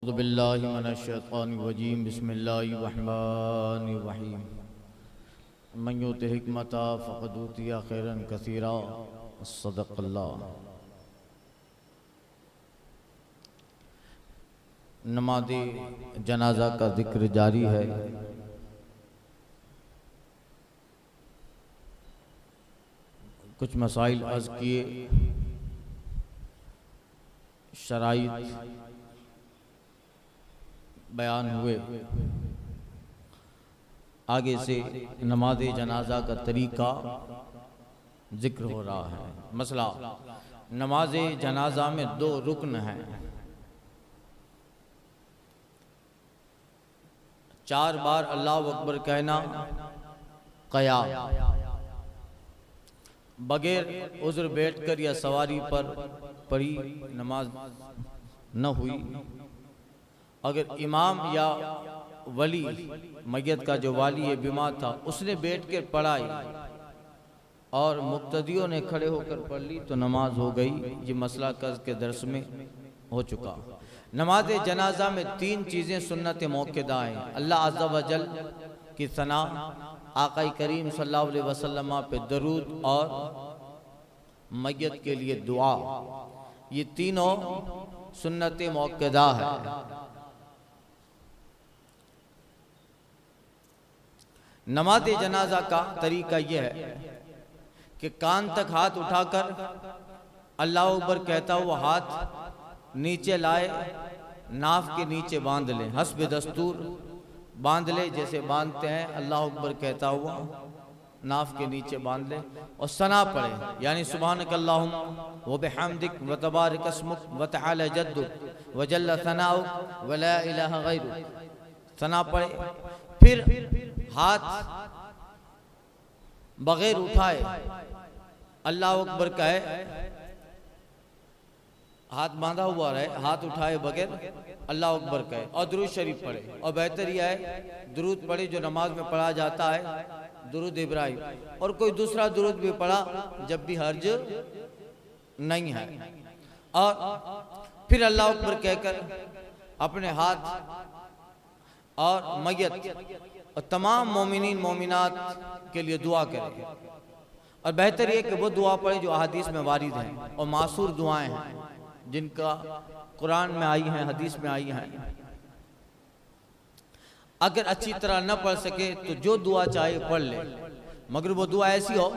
اعوذ باللہ من الشیطان الرجیم بسم اللہ الرحمن الرحیم من یؤت حکمت فقد اوتی خیرا کثیرا صدق اللہ۔ نماز جنازہ کا ذکر جاری ہے۔ کچھ مسائل عرض کیے، شرائط بیان ہوئے، آگے سے نماز جنازہ کا طریقہ ذکر ہو رہا ہے۔ مسئلہ نماز جنازہ میں 2 رکن ہیں، 4 بار اللہ اکبر کہنا قیام، بغیر عذر بیٹھ کر یا سواری پر پڑھی نماز نہ ہوئی۔ اگر امام یا ولی میت کا جو والی بیمار تھا اس نے بیٹھ کر پڑھائی اور مقتدیوں نے کھڑے ہو کر پڑھ لی تو نماز ہو گئی۔ یہ مسئلہ قرض کے درس میں ہو چکا۔ نماز جنازہ میں 3 چیزیں سنت موقدہ ہیں۔ اللہ عز و جل کی ثنا، آقا کریم صلی اللہ علیہ وسلم پہ درود اور میت کے لیے دعا، یہ تینوں سنت موقدہ ہے۔ نماز جنازہ کا طریقہ یہ ہے کہ کان تک ہاتھ اٹھا کر اللہ اکبر کہتا ہوا ہاتھ نیچے لائے، ناف کے نیچے باندھ لے، حسب دستور باندھ لے، جیسے باندھتے ہیں اللہ اکبر کہتا ہوا ناف کے نیچے باندھ لے، اور ثنا پڑھے، یعنی سبحانک اللہم وبحمدک وتبارک اسمک وتعالی جدک وجل ثناؤک ولا الہ غیرک، ثنا پڑھے۔ پھر ہاتھ بغیر اٹھائے اللہ اکبر کہے، ہاتھ باندھا ہوا رہے، ہاتھ اٹھائے بغیر اللہ اکبر کہے، اور درود شریف پڑھے۔ اور بہتر یہ ہے درود پڑھے جو نماز میں پڑھا جاتا ہے، درود ابراہیم، اور کوئی دوسرا درود بھی پڑھا جب بھی حرج نہیں ہے۔ اور پھر اللہ اکبر کہہ کر اپنے ہاتھ اور میت اور تمام مومنین مومنات کے لیے دعا کرے، اور بہتر یہ کہ وہ دعا پڑھے جو احادیث میں وارد ہیں اور معصور دعائیں ہیں جن کا قرآن میں آئی ہیں، حدیث میں آئی ہیں۔ اگر اچھی طرح نہ پڑھ سکے تو جو دعا چاہے پڑھ لے، مگر وہ دعا ایسی ہو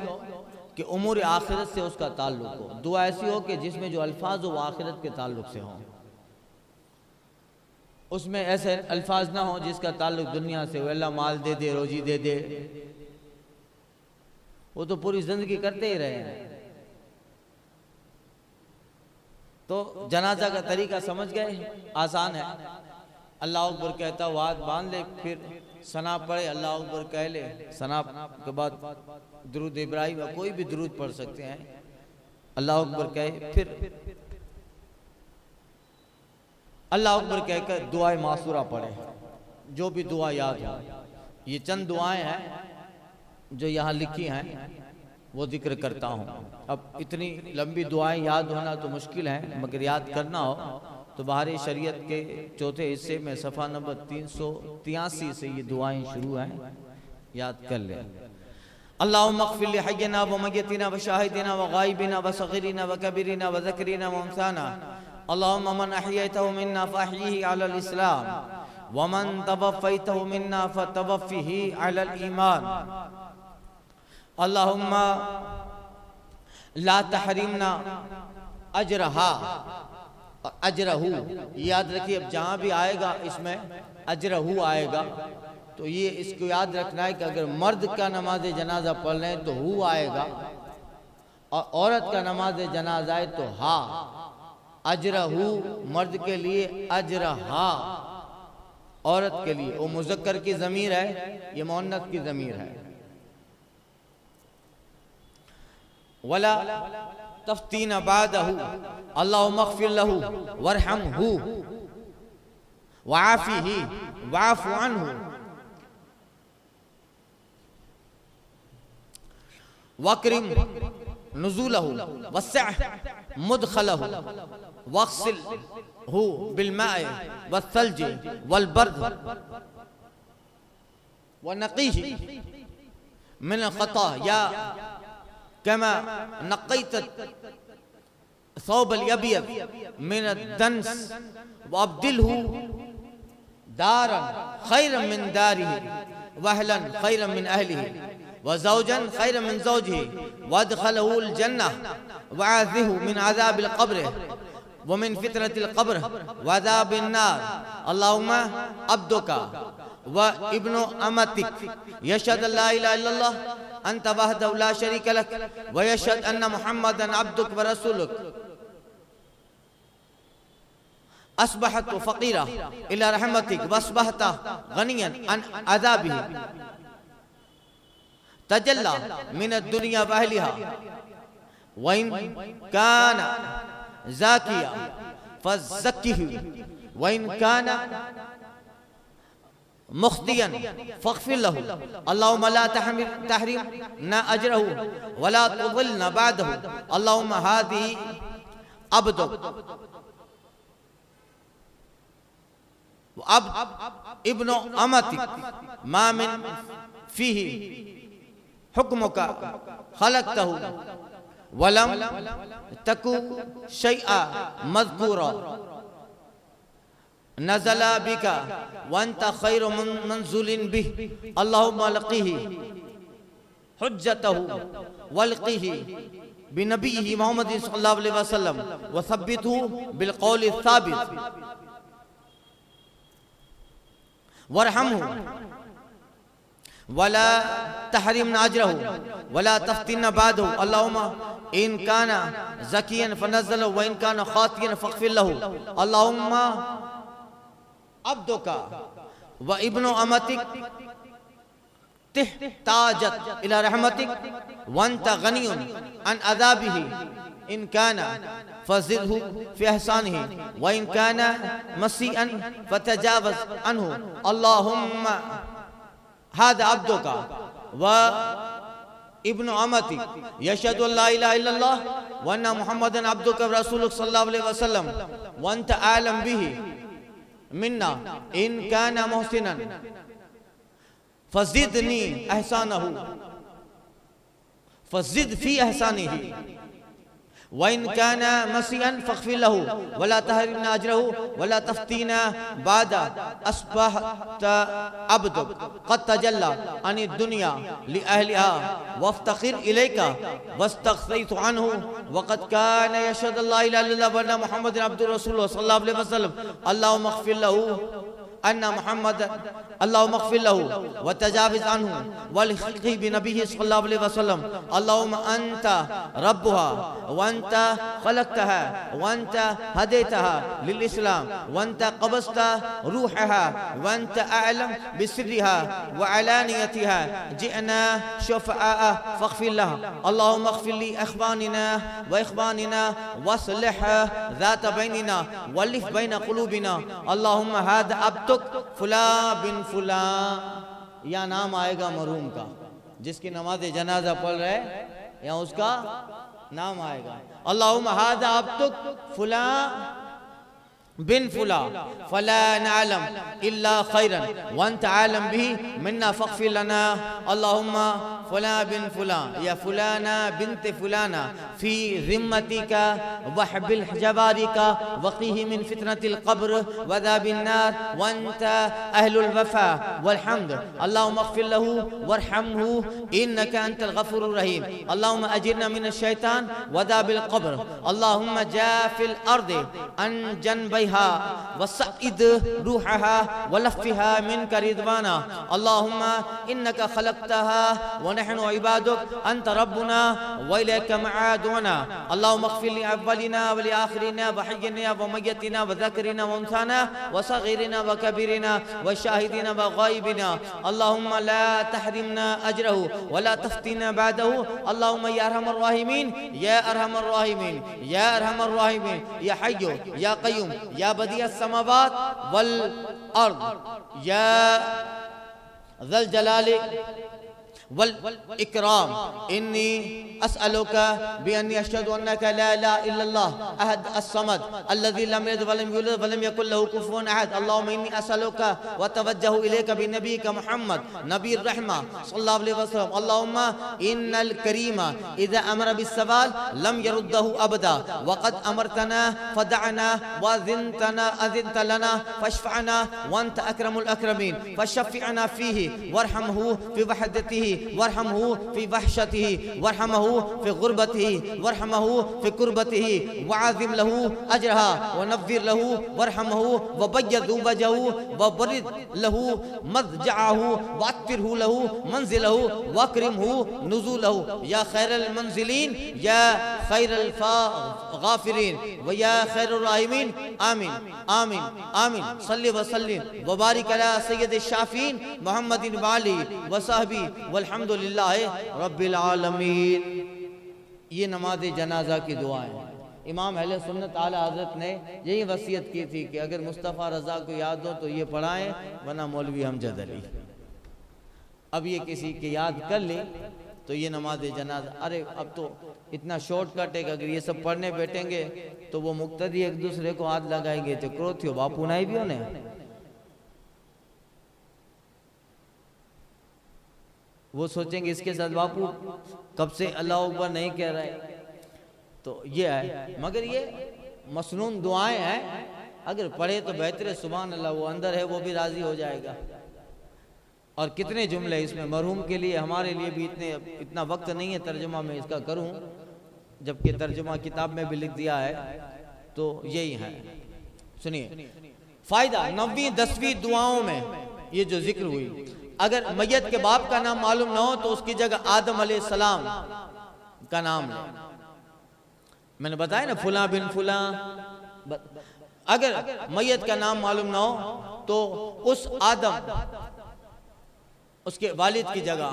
کہ امور آخرت سے اس کا تعلق ہو، دعا ایسی ہو کہ جس میں جو الفاظ ہو وہ آخرت کے تعلق سے ہوں، اس میں ایسے الفاظ نہ ہوں جس کا تعلق دنیا سے ہو، اللہ مال دے دے، روزی دے دے، وہ تو پوری زندگی کرتے ہی رہے ہیں۔ تو جنازہ کا طریقہ سمجھ گئے، آسان ہے۔ اللہ اکبر کہتا ہوا ہاتھ باندھ لے، پھر ثنا پڑھے، اللہ اکبر کہہ لے، ثنا کے بعد درود ابراہیم یا کوئی بھی درود پڑھ سکتے ہیں، اللہ اکبر کہے، پھر اللہ اکبر کہہ کر دعائے معصورہ پڑھے، جو بھی دعا یاد ہو۔ یہ چند دعائیں ہیں جو یہاں لکھی ہیں، وہ ذکر کرتا ہوں۔ اب اتنی لمبی دعائیں یاد ہونا تو مشکل ہے، مگر یاد کرنا ہو تو بہار شریعت کے 4تھے حصے میں صفحہ نمبر 383 سے یہ دعائیں شروع ہیں، یاد کر لیں۔ اللہم اغفر لحینا ومیتنا وشاہدنا وغائبنا وصغیرنا وکبیرنا وذکرنا وانثانا، اللہم من احییتہ منا فاحیہ علی الاسلام ومن توفیتہ منا فتوفیہ علی الایمان، اللہم لا تحرمنا اجرہا، اجرہو یاد رکھیے، اب جہاں بھی آئے گا اس میں اجرہو آئے گا، تو یہ اس کو یاد رکھنا ہے کہ اگر مرد کا نماز جنازہ پڑھ لیں تو ہو آئے گا، اور عورت کا نماز جنازہ ہے تو ہا، اجرہو مرد کے لیے، اجرہا عورت کے لیے۔ وہ مذکر کی ضمیر ہے، یہ مؤنث کی ضمیر ہے۔ ولا تفتین بعدہ، اللہم اغفر لہ وارحمہ وعافیہ واعف عنہ واکرم نزولہ وسع مدخلہ واغسلہ بالماء والثلج والبرد ونقیہ من الخطایا كما نقيت الثوب الأبيض من الدنس وأبدله دارا خيرا من داره وأهلا خيرا من أهله وزوجا خيرا من زوجه وادخله الجنة وعاذه من عذاب القبر ومن فتنة القبر وعذاب النار. اللهم عبدك وابن أمتك يشهد أن لا إله إلا الله أنت وحده لا شريك لك ويشهد أن محمدا عبدك ورسولك. أصبحت فقيرا إلى رحمتك وأصبحت غنيا عن عذابه. تجلى من الدنيا وأهلها وإن كان زاكيا فزكه وإن كان مخطئا فاغفر له. اللهم لا تحرمنا أجره ولا تضلنا بعده. اللهم هذه عبدك وعبد ابن أمتك ما من فيه حكمك خلقته ولم تكن شيئا مذكورا نزل بك وانت خير منزل به. اللهم لقيه حجته والقيه بنبيه محمد صلى الله عليه وسلم وثبته بالقول الثابت وارحمه ولا تحرمنا أجره ولا تفتنا بعده. اللهم إن كان زكيا فنزله وإن كان خاطئا فاغفر له. اللهم عبدك وابن أمتك تحتاجت إلى رحمتك وأنت غني عن عذابه. إن كان فزده في إحسانه وإن كان مسيئا فتجاوز عنه. اللهم هذا عبدك وابن أمتك يشهد أن لا إله إلا الله وأن محمدا عبدك ورسولك صلى الله عليه وسلم وأنت أعلم به منا. إن كان محسنا فزدني إحسانه فزد في إحسانه وإن كان مسيئا فاغفر له ولا تحرمنا أجره ولا تفتينا بعد. أصبحت عبدك قد تجلى عن الدنيا لأهلها وافتقر إليك واستغفرت عنه وقد كان يشهد أن لا إله إلا الله وأن محمد عبد رسوله صلى الله عليه وسلم. اللهم اغفر له أن محمد اللهم اغفر له وتجاوز عنه والحقه بنبيه صلى الله عليه وسلم. اللهم أنت ربها وأنت خلقتها وأنت هديتها للإسلام وأنت قبضت روحها وأنت أعلم بسرها وعلانيتها. جئنا شفعاء فاغفر لها. اللهم اغفر لي إخواننا وإخواننا واصلح ذات بيننا والف بين قلوبنا. اللهم هذا عبدك فلاں بن فلاں. یا نام آئے گا مرحوم کا جس کی نماز جنازہ پڑھ رہے یا اس کا نام آئے گا. اللہم هذا عبدك فلاں بن فلاں فلا نعلم إلا خيرا وأنت عالم به منا فاغفر لنا. اللهم فلاں بن فلاں یا فلانہ بنت فلانہ في ذمتك وحبل جوارك وقيه من فتنة القبر وعذاب النار وأنت أهل الوفاء والحمد. اللهم اغفر له وارحمه إنك أنت الغفور الرحيم. اللهم أجرنا من الشيطان وعذاب القبر. اللهم جاف الأرض عن جنبيها وسعد روحها ولفها منك رضوانا. اللهم إنك خلقتها ونحن عبادك أنت ربنا وإليك معادنا. اللهم اغفر لأولنا ولآخرنا وحينا وميتنا وذكرنا وأنثانا وصغيرنا وكبيرنا وشاهدنا وغائبنا. اللهم لا تحرمنا أجره ولا تفتنا بعده. اللهم يا أرحم الراحمين يا أرحم الراحمين يا أرحم الراحمين يا حي يا قيوم يا بديع السماوات والأرض يا ذا الجلال والإكرام إني أسألك بأني أشهد أنك لا إله إلا الله أحد الصمد الذي لم يلد ولم يولد ولم يكن له كفوا أحد اللهم إني أسألك وأتوجه إليك بنبيك محمد نبي الرحمة صلى الله عليه وسلم اللهم إن الكريم إذا أمر بالسؤال لم يرده أبدا وقد أمرتنا فدعنا وأذنت لنا فاشفعنا وأنت أكرم الأكرمين فشفعنا فيه وارحمه في وحدته وارحمه في وحشته وارحمه في غربته وارحمه في كربته وعظم له أجرها ونفر له وارحمه وبيض وجهه وبرد له مضجعه وأكثره له منزله واكرمه نزوله يا خير المنزلين يا خير الغافرين ويا خير الراحمين آمين آمين آمين صلی وسلم وبارک علی سید الشافعین محمد وآلہ وصحبہ والحمدللہ رب العالمین۔ یہ نماز جنازہ کی دعائیں امام اہل سنت اعلی حضرت نے یہی وصیت کی تھی کہ اگر مصطفیٰ رضا کو یاد ہو تو یہ پڑھائیں ورنہ مولوی امجد علی۔ اب یہ کسی کی یاد کر لیں تو یہ نماز جنازہ، ارے اب تو اتنا شارٹ کٹ ہے کہ اگر یہ سب پڑھنے بیٹھیں گے تو وہ مقتدی ایک دوسرے کو ہاتھ لگائیں گے تو کروتھیو باپو نائی بھی ہونے وہ سوچیں گے اس کے ساتھ باپو کب سے اللہ اکبر نہیں کہہ رہے، تو یہ ہے۔ مگر یہ مسنون دعائیں ہیں، اگر پڑھے تو بہتر ہے، سبحان اللہ، وہ اندر ہے وہ بھی راضی ہو جائے گا۔ اور کتنے جملے اس میں مرحوم کے لیے، ہمارے لیے بھی اتنا وقت نہیں ہے ترجمہ میں اس کا کروں، جبکہ ترجمہ کتاب میں بھی لکھ دیا ہے، تو یہی ہے۔ سنیے فائدہ 9ویں 10ویں دعاؤں میں یہ جو ذکر ہوئی، اگر میت کے باپ کا نام معلوم نہ ہو تو اس کی جگہ آدم علیہ السلام کا نام لے۔ میں نے بتایا نا فلاں بن فلاں، اگر میت کا نام معلوم نہ ہو تو اس آدم، اس کے والد کی جگہ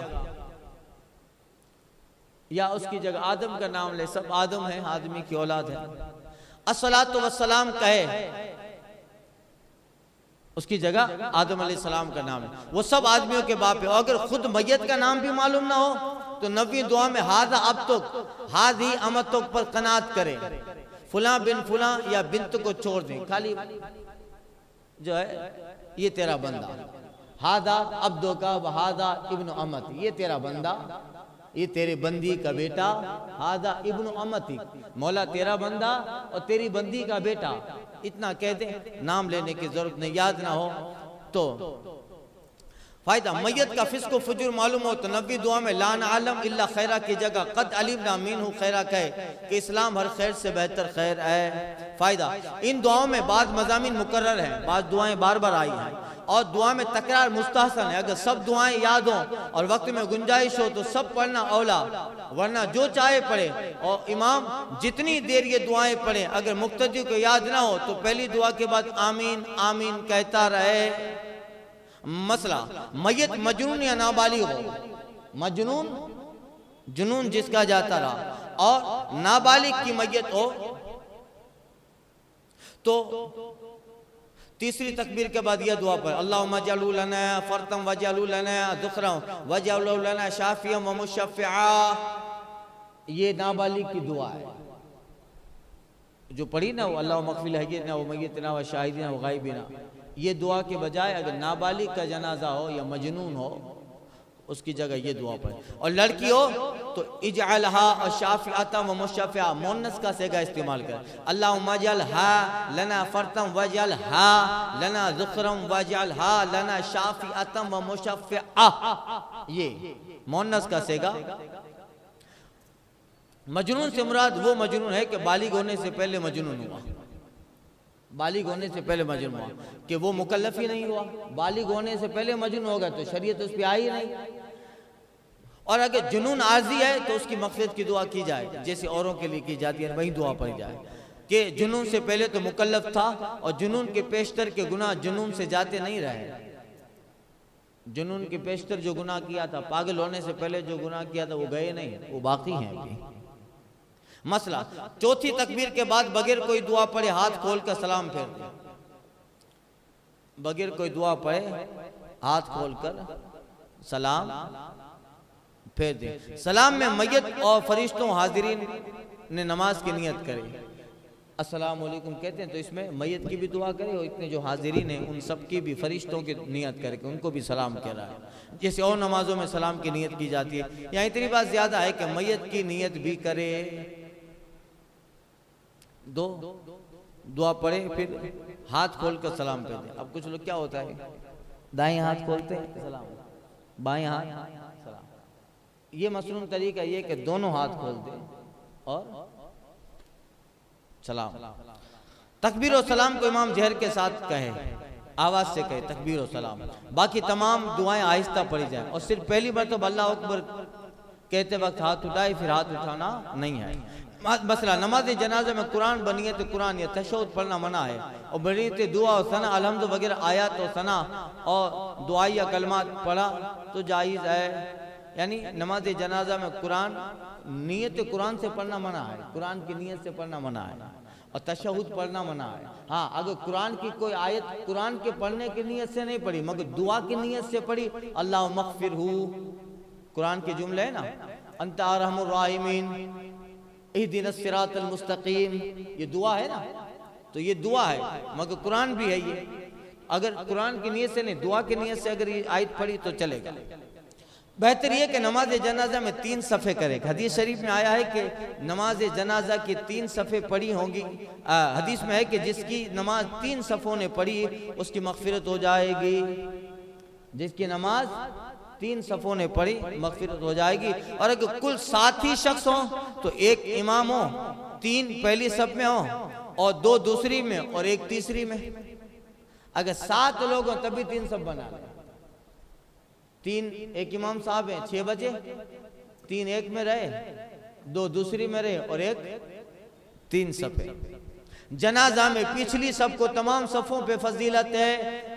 یا اس کی جگہ آدم کا نام لے، سب آدم ہیں، آدمی کی اولاد ہے۔ الصلاۃ والسلام کہے، اس کی جگہ آدم علیہ السلام کا نام ہے، وہ سب آدمیوں کے باپ ہے۔ اور اگر خود میت کا نام بھی معلوم نہ ہو تو 9ویں دعا میں ہاذا ابتک ہاذی امتک پر قناعت کرے، فلاں بن فلاں یا بنت کو چھوڑ دیں، خالی جو ہے یہ تیرا بندہ، ہاذا عبدک وہاذا ابن امت، یہ تیرا بندہ، یہ تیرے بندی کا بیٹا، ہاذا ابن امتی، مولا تیرا بندہ اور تیری بندی کا بیٹا، اتنا کہہ دیں، نام لینے کی ضرورت نہیں، یاد نہ ہو تو۔ فائدہ میت کا فسق و فجر معلوم ہو تو 9ویں دعا میں لا نعلم الا خیرہ کی جگہ قد علمنا منہ خیرہ کہے کہ اسلام ہر خیر سے بہتر خیر ہے۔ فائدہ ان دعاؤں میں بعض مضامین مقرر ہیں، بعض دعائیں بار بار آئی ہیں، اور دعا میں تکرار مستحسن ہے۔ اگر سب دعائیں یاد ہوں اور وقت میں گنجائش ہو تو سب پڑھنا اولا، ورنہ جو چاہے پڑھے، اور امام جتنی دیر یہ دعائیں پڑھیں، اگر مقتدی کو یاد نہ ہو تو پہلی دعا کے بعد آمین آمین کہتا رہے۔ مسئلہ میت مجنون یا نابالغ ہو، مجنون جنون جس کا جاتا رہا، اور نابالغ کی میت ہو تو تیسری تکبیر کے بعد یہ دعا پر اللہم اجعلہ لنا فرطا واجعلہ لنا ذخرا واجعلہ لنا شافیا ومشفعا، یہ نابالغ کی دعا ہے جو پڑھی نا، اللہم اغفر لحینا ومیتنا وشاہدنا وغائبنا، یہ دعا کے بجائے اگر نابالغ کا جنازہ ہو یا مجنون ہو اس کی جگہ یہ دعا پڑھیں۔ اور لڑکی ہو تو اجعلہا شافعتا و مشفعا، مونس کا صیغہ استعمال کریں، اللہم اجعلہا لنا فرطا واجعلہا لنا ذخرا واجعلہا لنا شافعتا و مشفعا، یہ مونس کا صیغہ۔ مجنون سے مراد وہ مجنون ہے کہ بالغ ہونے سے پہلے مجنون ہوا، بالغ ہونے سے پہلے مجنون ہوا، کہ وہ مکلف ہی نہیں ہوا، بالغ ہونے سے پہلے مجنون ہوگا تو شریعت اس پہ آئی نہیں۔ اور اگر جنون عارضی ہے تو اس کی مغفرت کی دعا کی جائے، جیسے اوروں کے لیے کی جاتی ہے، وہی دعا پڑھی جائے کہ جنون سے پہلے تو مکلف تھا، اور جنون کے پیشتر کے گناہ جنون سے جاتے نہیں رہے، جنون کے پیشتر جو گناہ کیا تھا، پاگل ہونے سے پہلے جو گناہ کیا تھا وہ گئے نہیں، وہ باقی ہیں ابھی۔ مسئلہ چوتھی تکبیر کے بعد بغیر کوئی دعا پڑھے ہاتھ کھول کر سلام پھیر دیں، بغیر کوئی دعا پڑھے ہاتھ کھول کر سلام پھیر دیں۔ سلام میں میت اور فرشتوں حاضرین نے نماز کی نیت کرے، السلام علیکم کہتے ہیں تو اس میں میت کی بھی دعا کرے اور اتنے جو حاضرین ہیں ان سب کی بھی فرشتوں کی نیت کرے کہ ان کو بھی سلام کہہ رہا ہے، جیسے اور نمازوں میں سلام کی نیت کی جاتی ہے۔ یہاں اتنی بات زیادہ ہے کہ میت کی نیت بھی کرے، دعا پڑھے، پھر ہاتھ کھول کر سلام کہہ دیں۔ اب کچھ لوگ کیا ہوتا ہے دائیں ہاتھ کھولتے ہیں سلام، بائیں ہاتھ سلام۔ یہ مصنون طریقہ یہ کہ دونوں ہاتھ کھول دیں اور سلام۔ تکبیر و سلام کو امام جہر کے ساتھ کہے، آواز سے کہے تکبیر و سلام، باقی تمام دعائیں آہستہ پڑھی جائیں، اور صرف پہلی مرتبہ اللہ اکبر کہتے وقت ہاتھ اٹھائے، پھر ہاتھ اٹھانا نہیں ہے۔ مسئلہ نماز جنازہ میں قرآن بنیت قرآن یا تشہد پڑھنا منع ہے، اور بنیت دعا و ثنا الحمد وغیرہ آیات و ثنا اور دعائیہ کلمات پڑھا تو جائز ہے۔ یعنی نماز جنازہ میں قرآن نیت قرآن سے پڑھنا منع ہے، قرآن کی نیت سے پڑھنا منع ہے، اور تشہد پڑھنا منع ہے۔ ہاں اگر قرآن کی کوئی آیت قرآن کے پڑھنے کی نیت سے نہیں پڑھی مگر دعا کی نیت سے پڑھی، اللہم اغفرہ، قرآن کے جملے ہے نا، انت ارحم الراحمین، اہدنا الصراط المستقیم، یہ دعا ہے نا، تو یہ دعا ہے مگر قرآن بھی ہے یہ۔ اگر قرآن کی نیت سے نہیں دعا کی نیت سے اگر یہ آیت پڑھی تو چلے گا۔ بہتر یہ کہ نماز جنازہ میں 3 صفحے کرے، حدیث شریف میں آیا ہے کہ نماز جنازہ کی 3 صفحے پڑھی ہوں گی، حدیث میں ہے کہ جس کی نماز 3 صفوں نے پڑھی اس کی مغفرت ہو جائے گی، جس کی نماز 3 صفوں نے پڑھی مغفرت ہو جائے گی۔ اور اگر کل 7 ہی شخص ہوں تو 1 امام ہو، 3 پہلی صف میں ہوں اور 2 دوسری میں اور 1 تیسری میں۔ اگر 7 لوگ ہوں تب بھی 3 صف بنا لیں، 3 ایک امام صاحب ہیں 6 بجے، 3 ایک میں رہے، 2 دوسری میں رہے اور 1 3 صف ہے۔ جنازہ میں پچھلی صف کو تمام صفوں پہ فضیلت ہے۔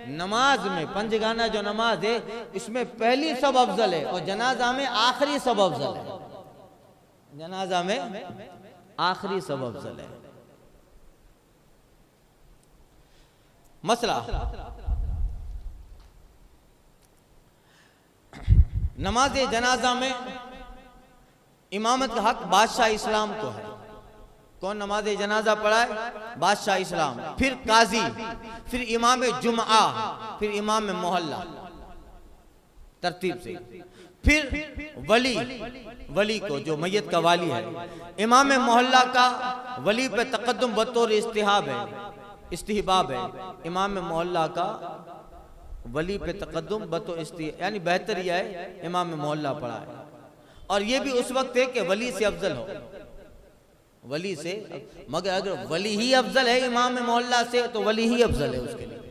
نماز میں پنجگانہ جو نماز ہے اس میں پہلی صف افضل ہے اور جنازہ میں آخری صف افضل ہے، جنازہ میں آخری صف افضل ہے۔ مسئلہ نماز جنازہ میں امامت کا حق بادشاہ اسلام کو ہے۔ کون نماز جنازہ پڑھائے؟ بادشاہ اسلام، پھر قاضی، پھر امام جمعہ، پھر امام محلہ، ترتیب سے، پھر ولی کو جو میت کا والی ہے۔ امام محلہ کا ولی پہ تقدم بطور استحباب ہے، امام محلہ کا ولی پہ تقدم بطور استحباب، یعنی بہتر یہ ہے امام محلہ پڑھائے، اور یہ بھی اس وقت ہے کہ ولی سے افضل ہو، ولی سے، مگر اگر ولی ہی افضل ہے امام محلہ سے تو ولی ہی افضل ہے اس کے لیے۔